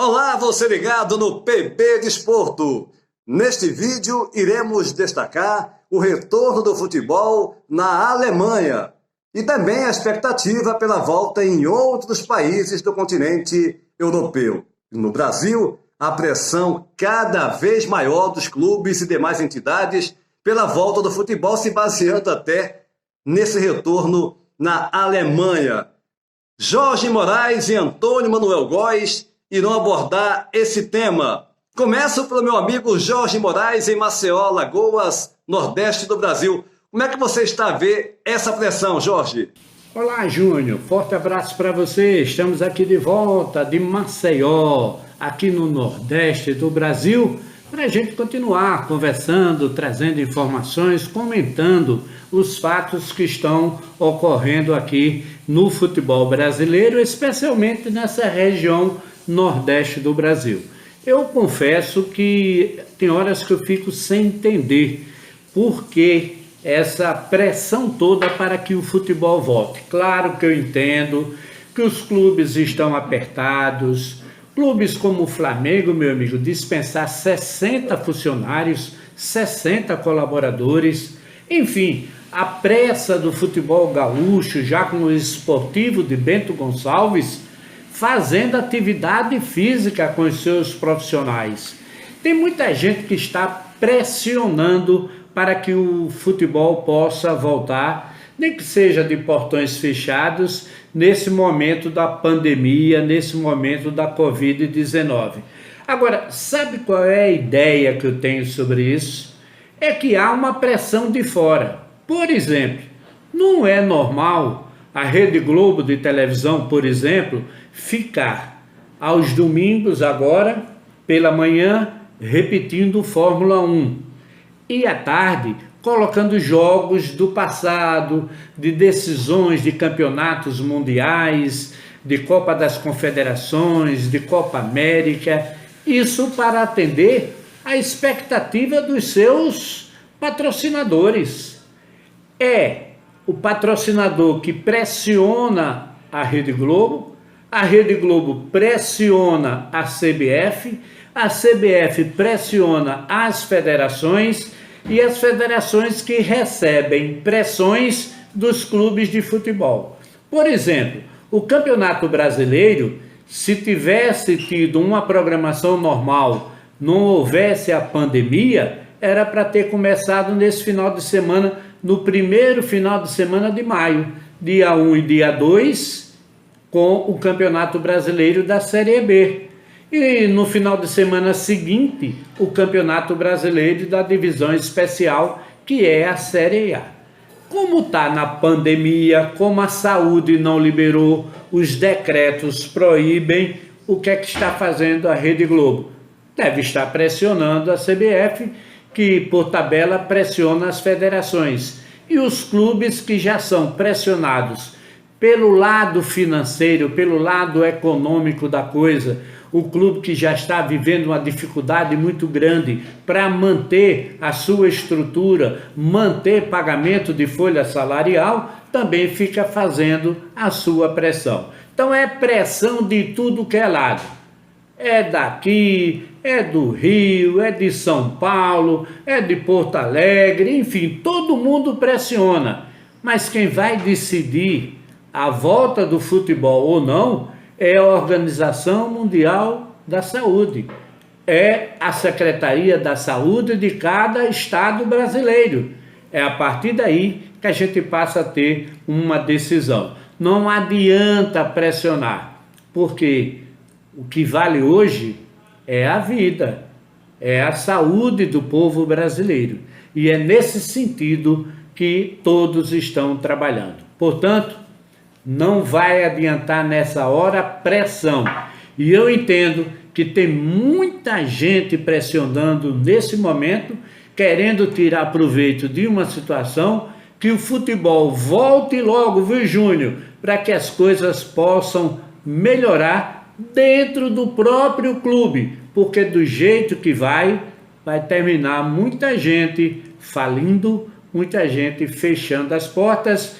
Olá, você ligado no PB Desporto. Neste vídeo, iremos destacar o retorno do futebol na Alemanha e também a expectativa pela volta em outros países do continente europeu. No Brasil, a pressão cada vez maior dos clubes e demais entidades pela volta do futebol, se baseando até nesse retorno na Alemanha. Jorge Moraes e Antônio Manuel Góes irão abordar esse tema. Começo pelo meu amigo Jorge Moraes, em Maceió, Lagoas, Nordeste do Brasil. Como é que você está a ver essa pressão, Jorge? Olá, Júnior. Forte abraço para você. Estamos aqui de volta de Maceió, aqui no Nordeste do Brasil, para a gente continuar conversando, trazendo informações, comentando os fatos que estão ocorrendo aqui no futebol brasileiro, especialmente nessa região Nordeste do Brasil. Eu confesso que tem horas que eu fico sem entender por que essa pressão toda para que o futebol volte. Claro que eu entendo que os clubes estão apertados, clubes como o Flamengo, meu amigo, dispensar 60 funcionários, 60 colaboradores, enfim, a pressa do futebol gaúcho, já com o Esportivo de Bento Gonçalves, fazendo atividade física com os seus profissionais. Tem muita gente que está pressionando para que o futebol possa voltar, nem que seja de portões fechados, nesse momento da pandemia, nesse momento da Covid-19. Agora, sabe qual é a ideia que eu tenho sobre isso? É que há uma pressão de fora. Por exemplo, não é normal a Rede Globo de televisão, por exemplo, ficar aos domingos agora, pela manhã, repetindo Fórmula 1. E à tarde, colocando jogos do passado, de decisões de campeonatos mundiais, de Copa das Confederações, de Copa América. Isso para atender a expectativa dos seus patrocinadores. É o patrocinador que pressiona a Rede Globo pressiona a CBF pressiona as federações e as federações que recebem pressões dos clubes de futebol. Por exemplo, o Campeonato Brasileiro, se tivesse tido uma programação normal, não houvesse a pandemia, era para ter começado nesse final de semana, no primeiro final de semana de maio, dia 1 e dia 2, com o Campeonato Brasileiro da Série B. E no final de semana seguinte, o Campeonato Brasileiro da Divisão Especial, que é a Série A. Como está na pandemia, como a saúde não liberou, os decretos proíbem, o que é que está fazendo a Rede Globo? Deve estar pressionando a CBF, que por tabela pressiona as federações. E os clubes que já são pressionados pelo lado financeiro, pelo lado econômico da coisa, o clube que já está vivendo uma dificuldade muito grande para manter a sua estrutura, manter pagamento de folha salarial, também fica fazendo a sua pressão. Então é pressão de tudo que é lado. É daqui, é do Rio, é de São Paulo, é de Porto Alegre, enfim, todo mundo pressiona. Mas quem vai decidir a volta do futebol ou não é a Organização Mundial da Saúde. É a Secretaria da Saúde de cada estado brasileiro. É a partir daí que a gente passa a ter uma decisão. Não adianta pressionar, porque o que vale hoje é a vida, é a saúde do povo brasileiro. E é nesse sentido que todos estão trabalhando. Portanto, não vai adiantar nessa hora pressão. E eu entendo que tem muita gente pressionando nesse momento, querendo tirar proveito de uma situação, que o futebol volte logo, viu, Júnior? Para que as coisas possam melhorar dentro do próprio clube, porque do jeito que vai terminar muita gente falindo, muita gente fechando as portas,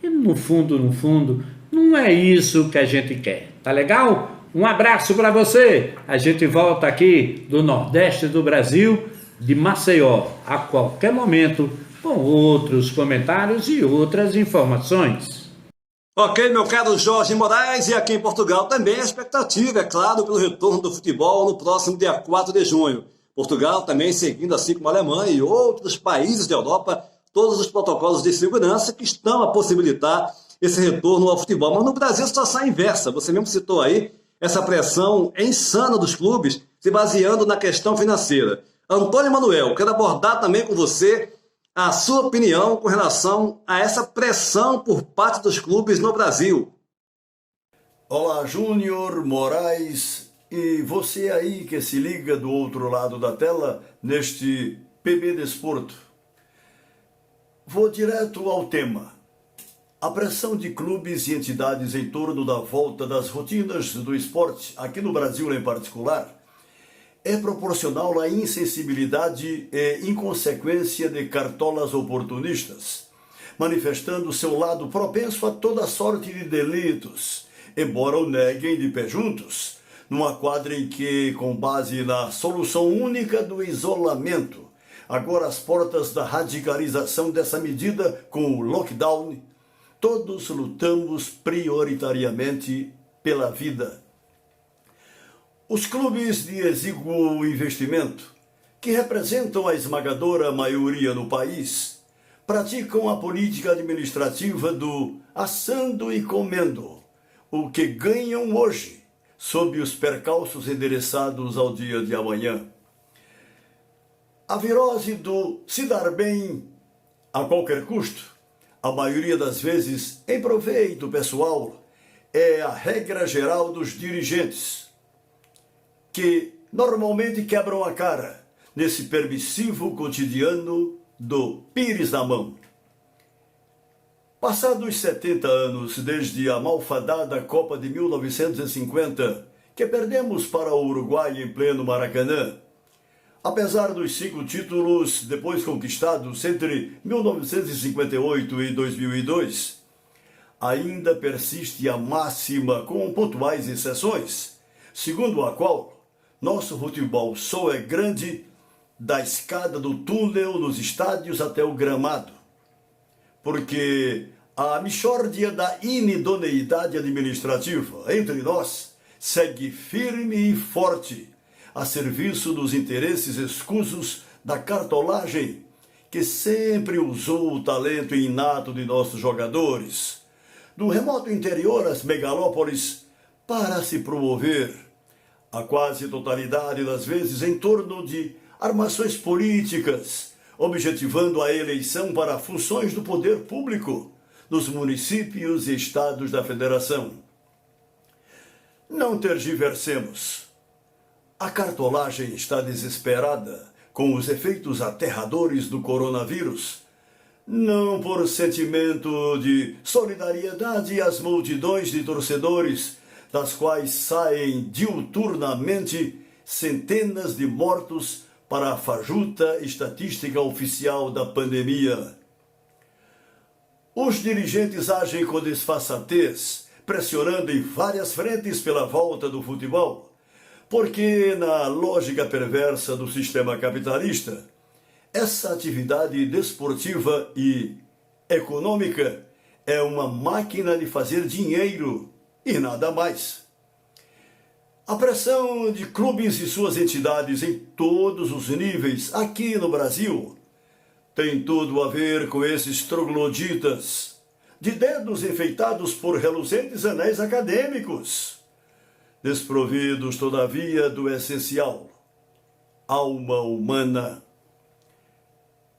e no fundo, não é isso que a gente quer, tá legal? Um abraço para você. A gente volta aqui do Nordeste do Brasil, de Maceió, a qualquer momento, com outros comentários e outras informações. Ok, meu caro Jorge Moraes, e aqui em Portugal também a expectativa, é claro, pelo retorno do futebol no próximo dia 4 de junho. Portugal também seguindo, assim como a Alemanha e outros países da Europa, todos os protocolos de segurança que estão a possibilitar esse retorno ao futebol. Mas no Brasil a situação é inversa, você mesmo citou aí essa pressão insana dos clubes se baseando na questão financeira. Antônio Manuel, quero abordar também com você a sua opinião com relação a essa pressão por parte dos clubes no Brasil. Olá, Júnior, Moraes e você aí que se liga do outro lado da tela neste PB Desporto. Vou direto ao tema. A pressão de clubes e entidades em torno da volta das rotinas do esporte, aqui no Brasil em particular, é proporcional à insensibilidade e inconsequência de cartolas oportunistas, manifestando seu lado propenso a toda sorte de delitos, embora o neguem de pé juntos, numa quadra em que, com base na solução única do isolamento, agora às portas da radicalização dessa medida com o lockdown, todos lutamos prioritariamente pela vida. Os clubes de exíguo investimento, que representam a esmagadora maioria no país, praticam a política administrativa do assando e comendo, o que ganham hoje, sob os percalços endereçados ao dia de amanhã. A virose do se dar bem a qualquer custo, a maioria das vezes em proveito pessoal, é a regra geral dos dirigentes, que normalmente quebram a cara nesse permissivo cotidiano do pires na mão. Passados 70 anos desde a malfadada Copa de 1950, que perdemos para o Uruguai em pleno Maracanã, apesar dos 5 títulos depois conquistados entre 1958 e 2002, ainda persiste a máxima com pontuais exceções, segundo a qual nosso futebol só é grande da escada do túnel nos estádios até o gramado, porque a mixórdia da inidoneidade administrativa entre nós segue firme e forte a serviço dos interesses escusos da cartolagem, que sempre usou o talento inato de nossos jogadores, do remoto interior às megalópolis, para se promover, a quase totalidade das vezes em torno de armações políticas, objetivando a eleição para funções do poder público nos municípios e estados da federação. Não tergiversemos. A cartolagem está desesperada com os efeitos aterradores do coronavírus, não por sentimento de solidariedade às multidões de torcedores, das quais saem diuturnamente centenas de mortos para a fajuta estatística oficial da pandemia. Os dirigentes agem com desfaçatez, pressionando em várias frentes pela volta do futebol, porque, na lógica perversa do sistema capitalista, essa atividade desportiva e econômica é uma máquina de fazer dinheiro e nada mais. A pressão de clubes e suas entidades em todos os níveis aqui no Brasil tem tudo a ver com esses trogloditas de dedos enfeitados por reluzentes anéis acadêmicos, desprovidos, todavia, do essencial, alma humana.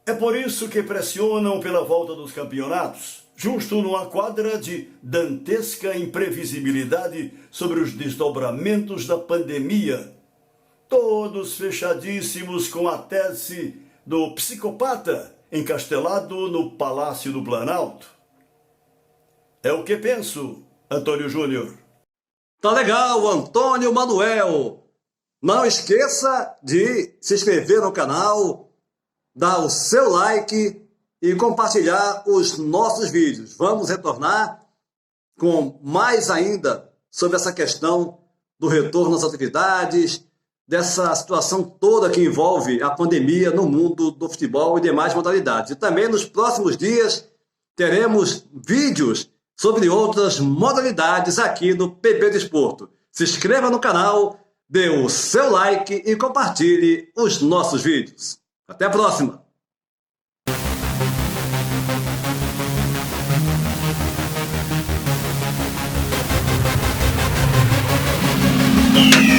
É por isso que pressionam pela volta dos campeonatos, justo numa quadra de dantesca imprevisibilidade sobre os desdobramentos da pandemia, todos fechadíssimos com a tese do psicopata encastelado no Palácio do Planalto. É o que penso, Antônio Júnior. Tá legal, Antônio Manuel. Não esqueça de se inscrever no canal, dar o seu like e compartilhar os nossos vídeos. Vamos retornar com mais ainda sobre essa questão do retorno às atividades, dessa situação toda que envolve a pandemia no mundo do futebol e demais modalidades. E também nos próximos dias teremos vídeos sobre outras modalidades aqui no PB Desporto. Se inscreva no canal, dê o seu like e compartilhe os nossos vídeos. Até a próxima! Yeah.